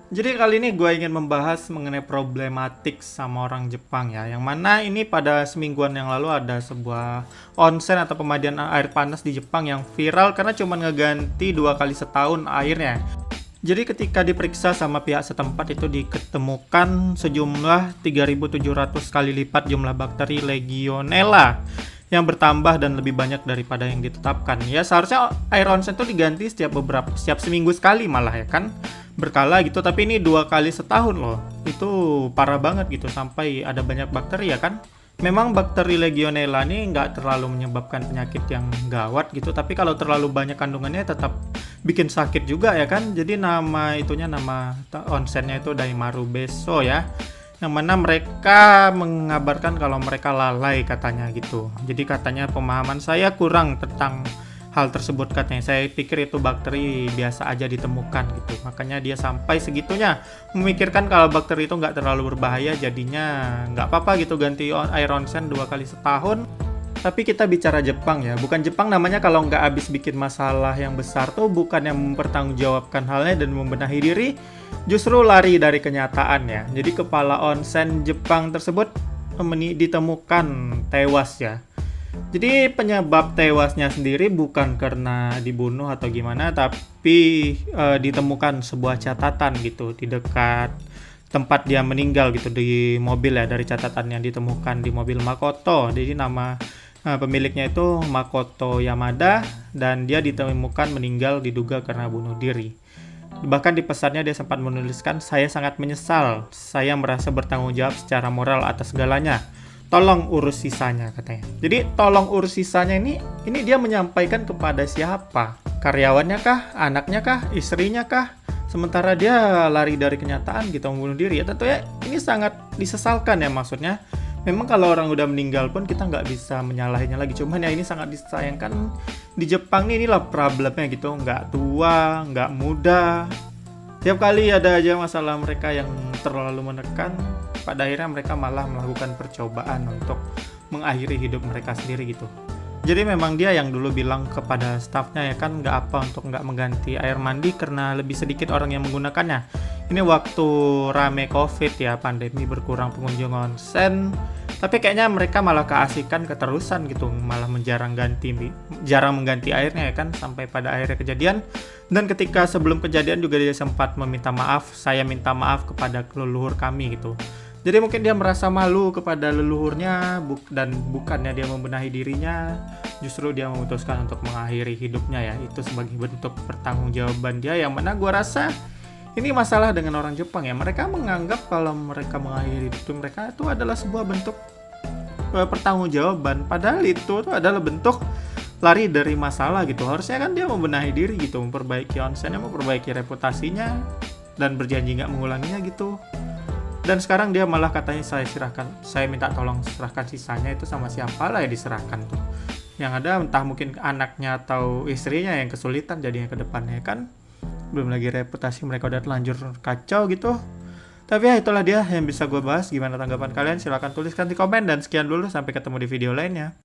Jadi kali ini gue ingin membahas mengenai problematik sama orang Jepang ya. Yang mana ini pada semingguan yang lalu ada sebuah onsen atau pemandian air panas di Jepang yang viral karena cuma ngeganti 2 kali setahun airnya. Jadi ketika diperiksa sama pihak setempat itu diketemukan sejumlah 3.700 kali lipat jumlah bakteri Legionella yang bertambah dan lebih banyak daripada yang ditetapkan. Ya seharusnya air onsen itu diganti setiap seminggu sekali malah ya kan, berkala gitu. Tapi ini 2 kali setahun loh. Itu parah banget gitu sampai ada banyak bakteri ya kan. Memang bakteri Legionella ini nggak terlalu menyebabkan penyakit yang gawat gitu, tapi kalau terlalu banyak kandungannya tetap bikin sakit juga ya kan. Jadi nama onsennya itu Daimaru Beso ya, yang mana mereka mengabarkan kalau mereka lalai katanya gitu. Jadi katanya pemahaman saya kurang tentang hal tersebut katanya. Saya pikir itu bakteri biasa aja ditemukan gitu. Makanya dia sampai segitunya memikirkan kalau bakteri itu nggak terlalu berbahaya, jadinya nggak apa-apa gitu ganti air onsen 2 kali setahun. Tapi kita bicara Jepang ya, bukan Jepang namanya kalau nggak habis bikin masalah yang besar tuh bukan yang mempertanggungjawabkan halnya dan membenahi diri, justru lari dari kenyataan ya. Jadi kepala onsen Jepang tersebut ditemukan tewas ya. Jadi penyebab tewasnya sendiri bukan karena dibunuh atau gimana, tapi ditemukan sebuah catatan gitu di dekat tempat dia meninggal gitu di mobil ya, dari catatan yang ditemukan di mobil Makoto. Jadi nama pemiliknya itu Makoto Yamada dan dia ditemukan meninggal diduga karena bunuh diri. Bahkan di pesannya dia sempat menuliskan, "Saya sangat menyesal. Saya merasa bertanggung jawab secara moral atas segalanya. Tolong urus sisanya," katanya. Jadi tolong urus sisanya ini dia menyampaikan kepada siapa? Karyawannya kah? Anaknya kah? Istrinya kah? Sementara dia lari dari kenyataan gitu membunuh diri. Ya tentu ya ini sangat disesalkan ya, maksudnya. Memang kalau orang udah meninggal pun kita nggak bisa menyalahinya lagi. Cuman ya ini sangat disayangkan di Jepang inilah problemnya gitu. Nggak tua, nggak muda. Tiap kali ada aja masalah mereka yang terlalu menekan. Pada akhirnya mereka malah melakukan percobaan untuk mengakhiri hidup mereka sendiri gitu. Jadi memang dia yang dulu bilang kepada stafnya ya kan, nggak apa untuk nggak mengganti air mandi karena lebih sedikit orang yang menggunakannya. Ini waktu rame COVID ya, pandemi berkurang pengunjung onsen. Tapi kayaknya mereka malah keasikan keterusan gitu, malah jarang mengganti airnya ya kan, sampai pada akhirnya kejadian. Dan ketika sebelum kejadian juga dia sempat meminta maaf, "Saya minta maaf kepada leluhur kami," gitu. Jadi mungkin dia merasa malu kepada leluhurnya dan bukannya dia membenahi dirinya, justru dia memutuskan untuk mengakhiri hidupnya ya. Itu sebagai bentuk pertanggungjawaban dia, yang mana gua rasa ini masalah dengan orang Jepang ya. Mereka menganggap kalau mereka mengakhiri hidup mereka itu adalah sebuah bentuk pertanggungjawaban. Padahal itu tuh adalah bentuk lari dari masalah gitu. Harusnya kan dia membenahi diri gitu, memperbaiki onsennya, memperbaiki reputasinya, dan berjanji nggak mengulanginya gitu. Dan sekarang dia malah katanya saya minta tolong serahkan sisanya, itu sama siapa lah ya diserahkan tuh. Yang ada entah mungkin anaknya atau istrinya yang kesulitan jadinya ke depannya kan. Belum lagi reputasi mereka udah terlanjur kacau gitu. Tapi ya itulah dia yang bisa gue bahas. Gimana tanggapan kalian? Silahkan tuliskan di komen, dan sekian dulu, sampai ketemu di video lainnya.